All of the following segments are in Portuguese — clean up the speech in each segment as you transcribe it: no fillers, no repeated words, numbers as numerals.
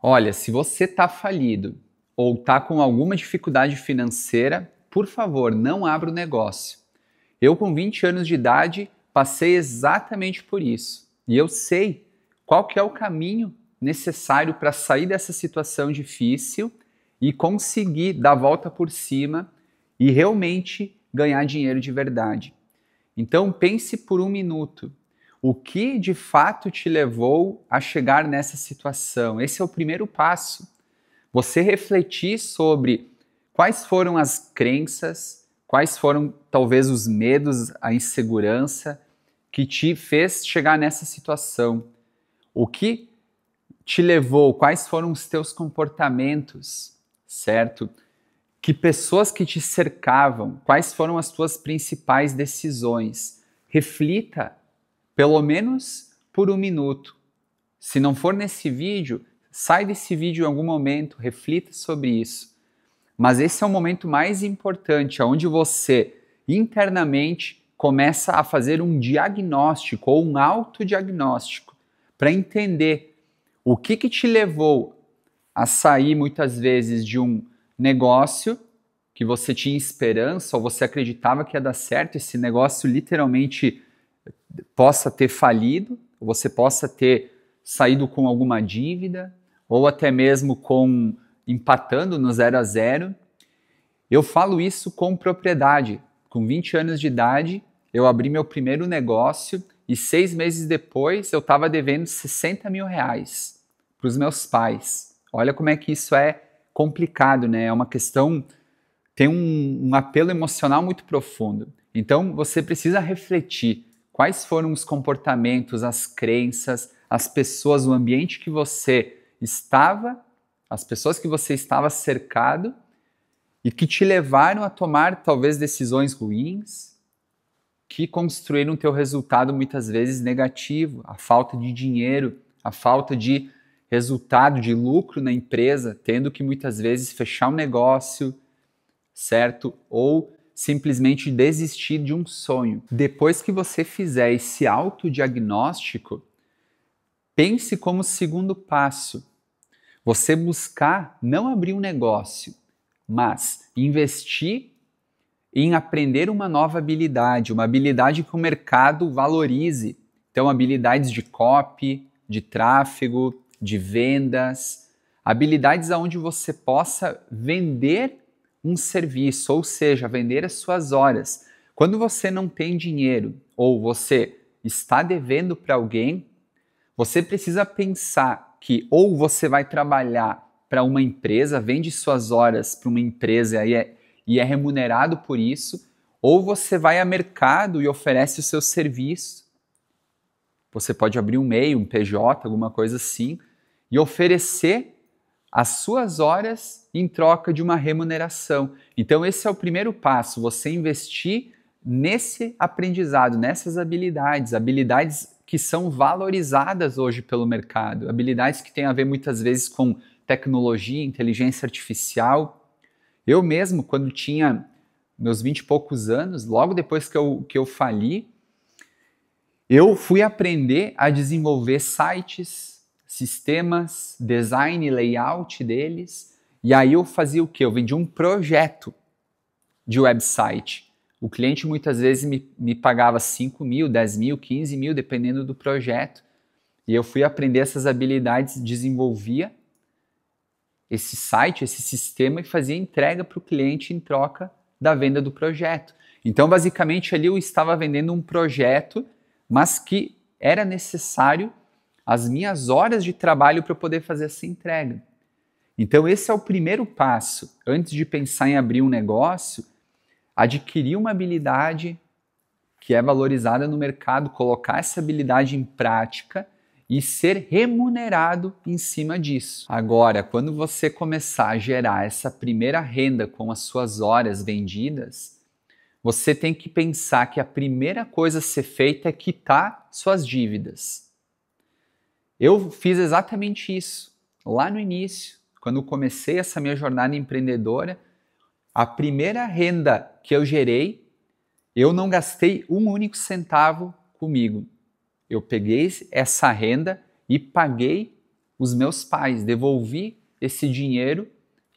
Olha, se você está falido ou está com alguma dificuldade financeira, por favor, não abra o negócio. Eu, com 20 anos de idade, passei exatamente por isso. E eu sei qual que é o caminho necessário para sair dessa situação difícil e conseguir dar a volta por cima e realmente ganhar dinheiro de verdade. Então pense por um minuto. O que de fato te levou a chegar nessa situação? Esse é o primeiro passo. Você refletir sobre quais foram as crenças, quais foram talvez os medos, a insegurança que te fez chegar nessa situação. O que te levou, quais foram os teus comportamentos, certo? Que pessoas que te cercavam, quais foram as tuas principais decisões? Reflita, pelo menos por um minuto. Se não for nesse vídeo, sai desse vídeo em algum momento, reflita sobre isso. Mas esse é o momento mais importante, onde você internamente começa a fazer um diagnóstico ou um autodiagnóstico para entender o que te levou a sair muitas vezes de um negócio que você tinha esperança ou você acreditava que ia dar certo, esse negócio literalmente possa ter falido, você possa ter saído com alguma dívida ou até mesmo empatando no 0 a 0. Eu falo isso com propriedade. Com 20 anos de idade, eu abri meu primeiro negócio e 6 meses depois eu estava devendo 60 mil reais para os meus pais. Olha como é que isso é complicado, né? É uma questão, tem um apelo emocional muito profundo. Então você precisa refletir quais foram os comportamentos, as crenças, as pessoas, o ambiente que você estava, as pessoas que você estava cercado e que te levaram a tomar talvez decisões ruins que construíram o teu resultado muitas vezes negativo, a falta de dinheiro, a falta de resultado, de lucro na empresa, tendo que muitas vezes fechar um negócio, certo? Ou simplesmente desistir de um sonho. Depois que você fizer esse autodiagnóstico, pense como segundo passo, você buscar não abrir um negócio, mas investir em aprender uma nova habilidade, uma habilidade que o mercado valorize. Então, habilidades de copy, de tráfego, de vendas, habilidades onde você possa vender um serviço, ou seja, vender as suas horas. Quando você não tem dinheiro ou você está devendo para alguém, você precisa pensar que ou você vai trabalhar para uma empresa, vende suas horas para uma empresa e é remunerado por isso, ou você vai a mercado e oferece o seu serviço. Você pode abrir um MEI, um PJ, alguma coisa assim, e oferecer as suas horas em troca de uma remuneração. Então esse é o primeiro passo, você investir nesse aprendizado, nessas habilidades, habilidades que são valorizadas hoje pelo mercado, habilidades que têm a ver muitas vezes com tecnologia, inteligência artificial. Eu mesmo, quando tinha meus 20 e poucos anos, logo depois que eu fali, eu fui aprender a desenvolver sites, sistemas, design e layout deles, e aí eu fazia o quê? Eu vendia um projeto de website. O cliente muitas vezes me pagava 5 mil, 10 mil, 15 mil, dependendo do projeto, e eu fui aprender essas habilidades, desenvolvia esse site, esse sistema e fazia entrega para o cliente em troca da venda do projeto. Então, basicamente, ali eu estava vendendo um projeto, mas que era necessário as minhas horas de trabalho para poder fazer essa entrega. Então, esse é o primeiro passo. Antes de pensar em abrir um negócio, adquirir uma habilidade que é valorizada no mercado, colocar essa habilidade em prática e ser remunerado em cima disso. Agora, quando você começar a gerar essa primeira renda com as suas horas vendidas, você tem que pensar que a primeira coisa a ser feita é quitar suas dívidas. Eu fiz exatamente isso lá no início, quando comecei essa minha jornada empreendedora. A primeira renda que eu gerei, eu não gastei um único centavo comigo. Eu peguei essa renda e paguei os meus pais, devolvi esse dinheiro,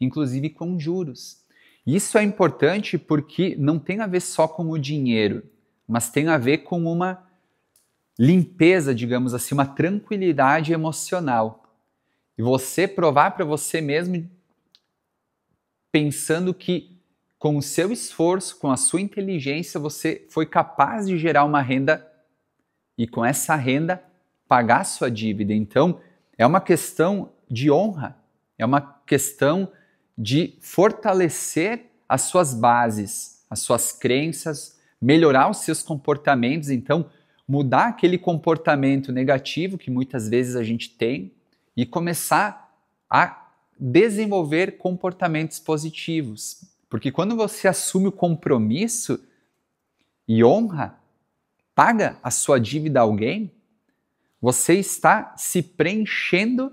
inclusive com juros. Isso é importante porque não tem a ver só com o dinheiro, mas tem a ver com uma limpeza, digamos assim, uma tranquilidade emocional. E você provar para você mesmo, pensando que com o seu esforço, com a sua inteligência, você foi capaz de gerar uma renda e com essa renda pagar a sua dívida. Então, é uma questão de honra, é uma questão de fortalecer as suas bases, as suas crenças, melhorar os seus comportamentos. Então, mudar aquele comportamento negativo que muitas vezes a gente tem e começar a desenvolver comportamentos positivos. Porque quando você assume o compromisso e honra, paga a sua dívida a alguém, você está se preenchendo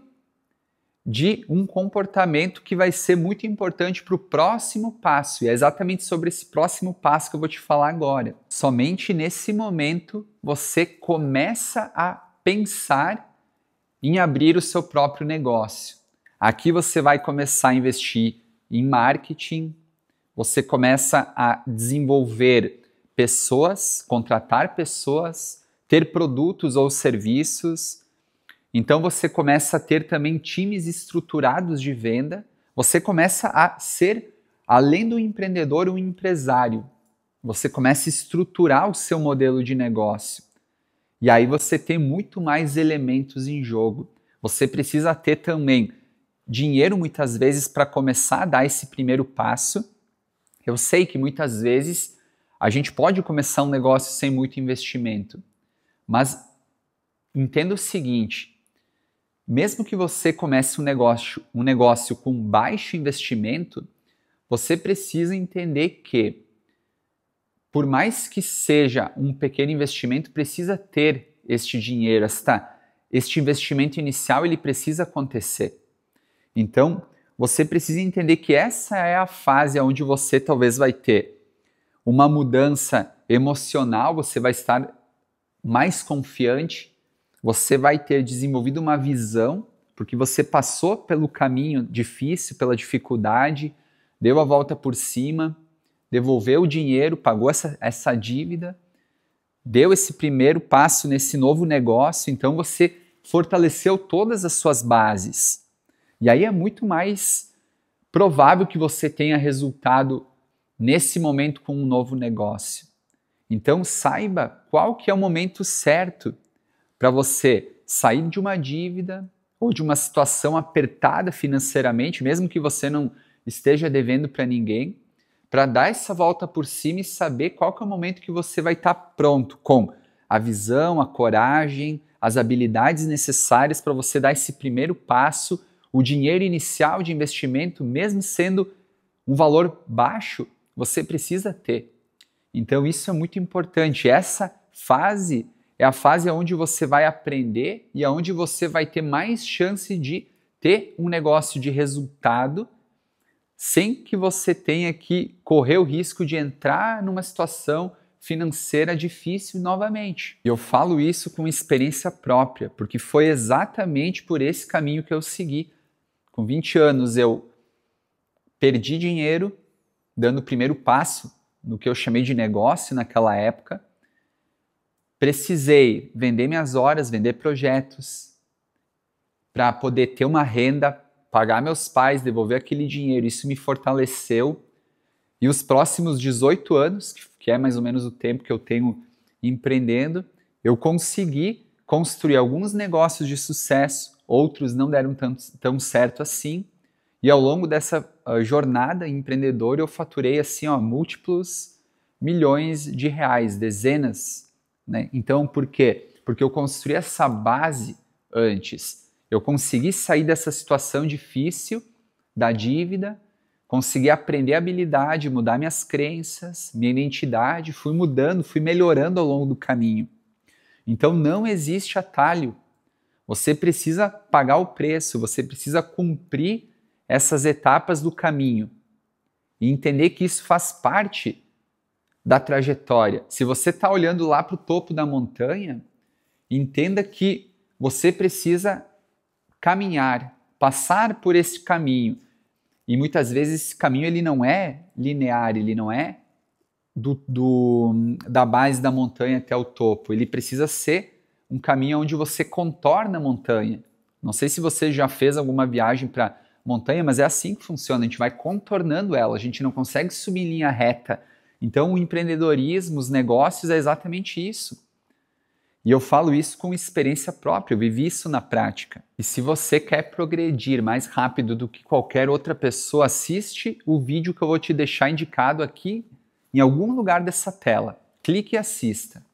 de um comportamento que vai ser muito importante para o próximo passo. E é exatamente sobre esse próximo passo que eu vou te falar agora. Somente nesse momento você começa a pensar em abrir o seu próprio negócio. Aqui você vai começar a investir em marketing, você começa a desenvolver pessoas, contratar pessoas, ter produtos ou serviços. Então você começa a ter também times estruturados de venda, você começa a ser, além do empreendedor, um empresário. Você começa a estruturar o seu modelo de negócio. E aí você tem muito mais elementos em jogo. Você precisa ter também dinheiro muitas vezes para começar a dar esse primeiro passo. Eu sei que muitas vezes a gente pode começar um negócio sem muito investimento, mas entenda o seguinte: mesmo que você comece um negócio com baixo investimento, você precisa entender que, por mais que seja um pequeno investimento, precisa ter este dinheiro, este investimento inicial, ele precisa acontecer. Então, você precisa entender que essa é a fase onde você talvez vai ter uma mudança emocional, você vai estar mais confiante, você vai ter desenvolvido uma visão, porque você passou pelo caminho difícil, pela dificuldade, deu a volta por cima, devolveu o dinheiro, pagou essa dívida, deu esse primeiro passo nesse novo negócio, então você fortaleceu todas as suas bases. E aí é muito mais provável que você tenha resultado nesse momento com um novo negócio. Então saiba qual que é o momento certo para você sair de uma dívida ou de uma situação apertada financeiramente, mesmo que você não esteja devendo para ninguém, para dar essa volta por cima e saber qual que é o momento que você vai estar pronto com a visão, a coragem, as habilidades necessárias para você dar esse primeiro passo. O dinheiro inicial de investimento, mesmo sendo um valor baixo, você precisa ter. Então isso é muito importante. Essa fase é a fase onde você vai aprender e onde você vai ter mais chance de ter um negócio de resultado sem que você tenha que correr o risco de entrar numa situação financeira difícil novamente. E eu falo isso com experiência própria, porque foi exatamente por esse caminho que eu segui. Com 20 anos eu perdi dinheiro dando o primeiro passo no que eu chamei de negócio naquela época. Precisei vender minhas horas, vender projetos para poder ter uma renda, pagar meus pais, devolver aquele dinheiro. Isso me fortaleceu. E os próximos 18 anos, que é mais ou menos o tempo que eu tenho empreendendo, eu consegui construir alguns negócios de sucesso, outros não deram tão certo assim. E ao longo dessa jornada empreendedora eu faturei assim, múltiplos milhões de reais, dezenas. Né? Então, por quê? Porque eu construí essa base antes. Eu consegui sair dessa situação difícil, da dívida, consegui aprender habilidade, mudar minhas crenças, minha identidade, fui mudando, fui melhorando ao longo do caminho. Então não existe atalho. Você precisa pagar o preço, você precisa cumprir essas etapas do caminho e entender que isso faz parte da trajetória. Se você está olhando lá para o topo da montanha, entenda que você precisa caminhar, passar por esse caminho. E muitas vezes esse caminho ele não é linear, ele não é da base da montanha até o topo. Ele precisa ser um caminho onde você contorna a montanha. Não sei se você já fez alguma viagem para montanha, mas é assim que funciona. A gente vai contornando ela, a gente não consegue subir em linha reta. Então o empreendedorismo, os negócios é exatamente isso. E eu falo isso com experiência própria, eu vivi isso na prática. E se você quer progredir mais rápido do que qualquer outra pessoa, assiste o vídeo que eu vou te deixar indicado aqui em algum lugar dessa tela. Clique e assista.